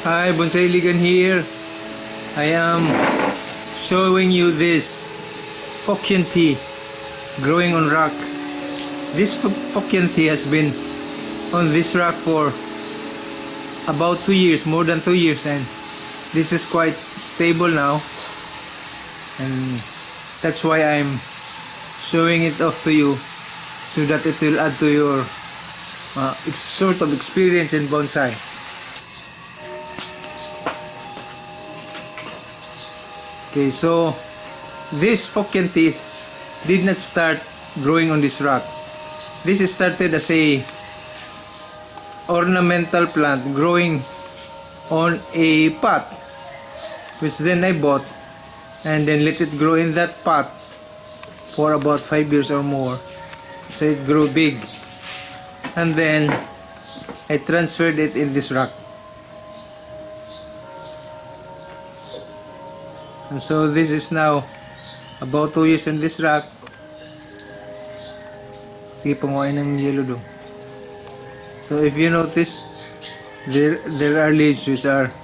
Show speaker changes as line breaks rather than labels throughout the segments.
Hi, Bonsai Iligan here. I am showing you this Fukien tea growing on rock. This Fukien tea has been on this rock for about 2 years, more than 2 years, and this is quite stable now, and that's why I'm showing it off to you so that it will add to your sort of experience in bonsai. Okay, so this Fukien tea did not start growing on this rock. This started as a ornamental plant growing on a pot, which then I bought and then let it grow in that pot for about 5 years or more. So it grew big, and then I transferred it in this rock. And so this is now about 2 years in this rock. Sige, panguhain ng yellow doon. So if you notice, there are leaves which are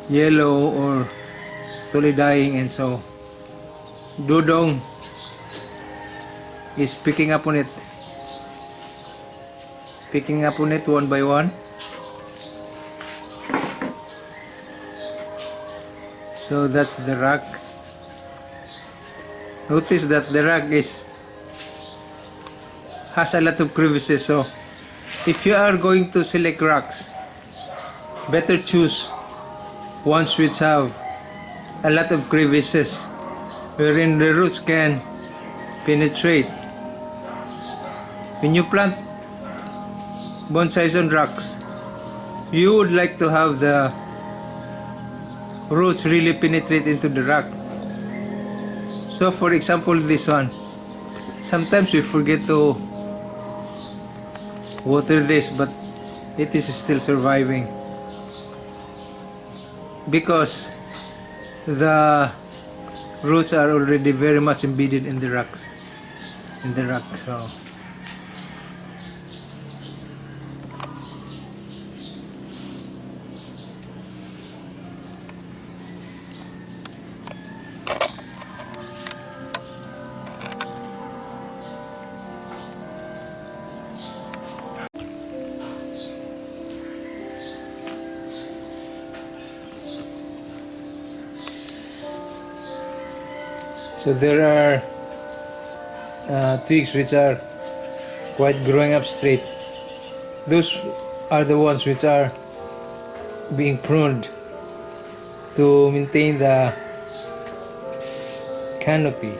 yellow or totally dying, and so Dudong is picking up on it one by one. So that's the rock. Notice that the rock has a lot of crevices, so if you are going to select rocks, better choose ones which have a lot of crevices wherein the roots can penetrate. When you plant bonsais on rocks, you would like to have the roots really penetrate into the rock. So for example, this one, sometimes we forget to water this, but it is still surviving because the roots are already very much embedded in the rock. So there are twigs which are quite growing up straight. Those are the ones which are being pruned to maintain the canopy.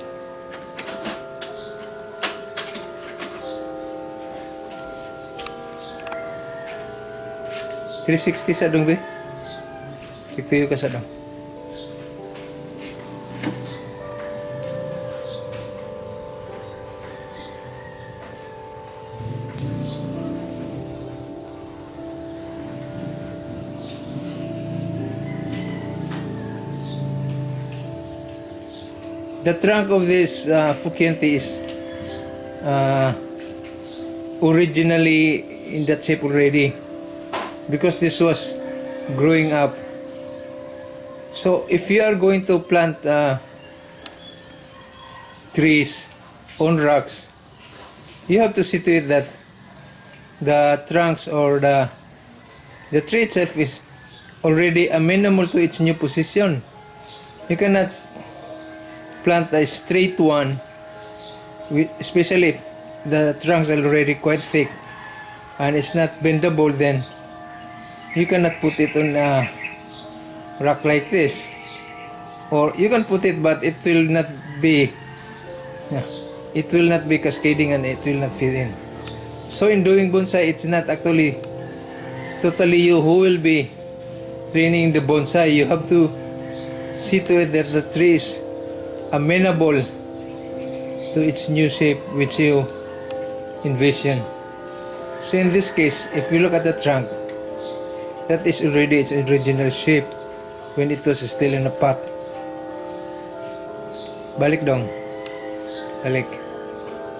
$360 sa dong be? Tigtuyo ka sa dong. The trunk of this Fukien tea is originally in that shape already, because this was growing up. So if you are going to plant trees on rocks, you have to see to it that the trunks or the tree itself is already amenable to its new position. You cannot plant a straight one, especially if the trunks are already quite thick and it's not bendable. Then you cannot put it on a rock like this, or you can put it, but it will not be cascading and it will not fit in. So in doing bonsai, it's not actually totally you who will be training the bonsai. You have to see to it that the tree is amenable to its new shape which you envision. So in this case, if you look at the trunk, that is already its original shape when it was still in a pot. Balik dong. Balik.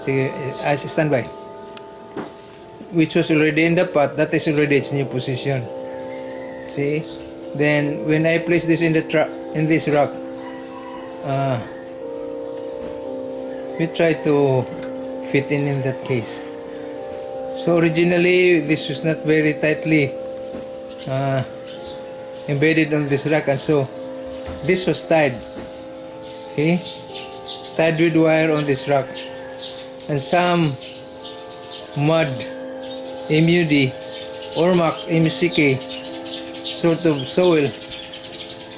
Sige, stand by. Which was already in the pot, that is already its new position. See? Then when I place this in this rock, we try to fit in that case. So originally this was not very tightly embedded on this rock, and so this was tied. See? Tied with wire on this rock, and some mud, MUD, Ormac, MCK sort of soil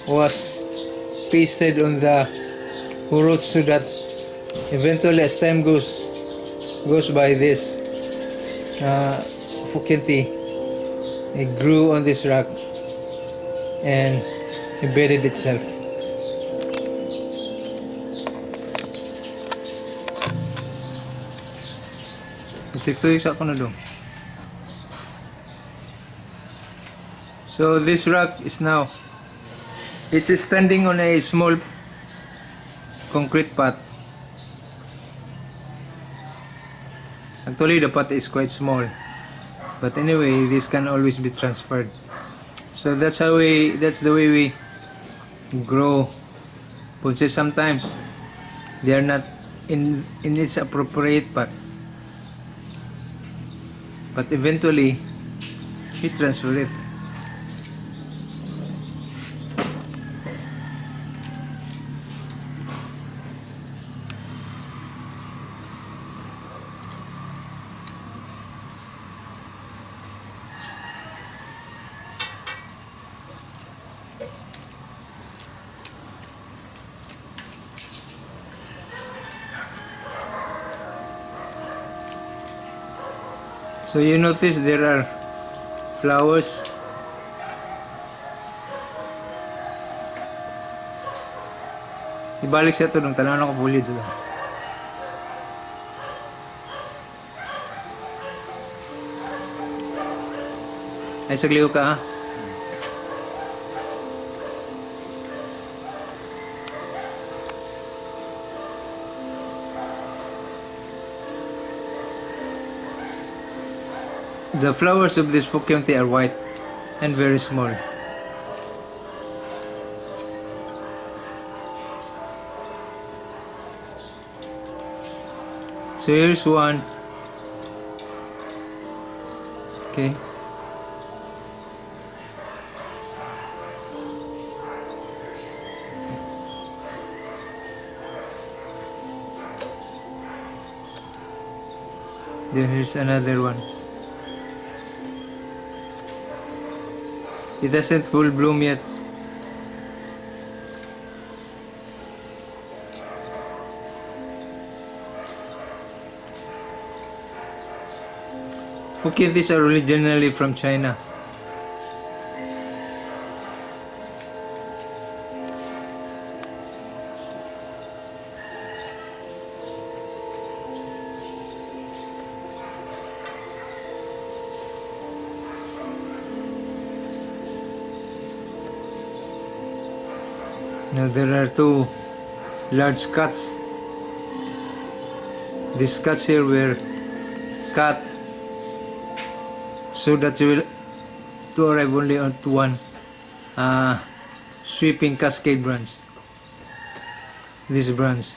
was pasted on the roots, so that eventually as time goes by, this Fukien tea, it grew on this rock and embedded itself. So this rock is now, it's standing on a small concrete pot. Actually the pot is quite small, but anyway this can always be transferred. So that's the way we grow bonsai. Sometimes they are not in its appropriate pot, but eventually we transfer it. So you notice there are flowers. Ibalik siya ito nung tanaw ko foliage lang. Ay sagliw ka ha. The flowers of this Fukien tea are white and very small. So here's one. Okay. Then here's another one. It doesn't full bloom yet. Fukien teas are originally from China. Now there are two large cuts. These cuts here were cut so that you will to arrive only onto one sweeping cascade branch. This branch.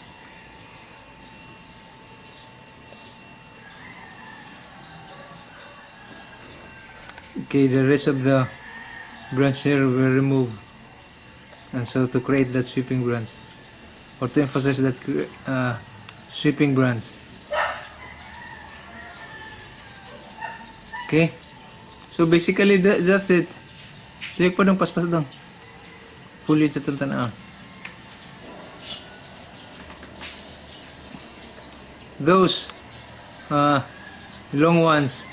Okay, the rest of the branch here were removed. And so to create that sweeping branch, or to emphasize that sweeping branch. Okay, so basically that's it. Tuyok pa dong paspas dong. Foliage sa tantanaan. Those long ones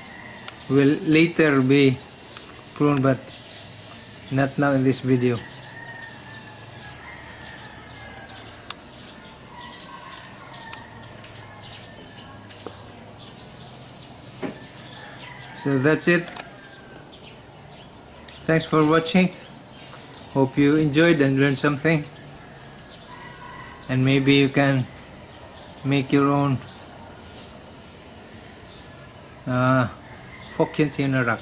will later be pruned, but not now in this video. So that's it. Thanks for watching. Hope you enjoyed and learned something. And maybe you can make your own Fukien tea in a rock.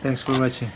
Thanks for watching.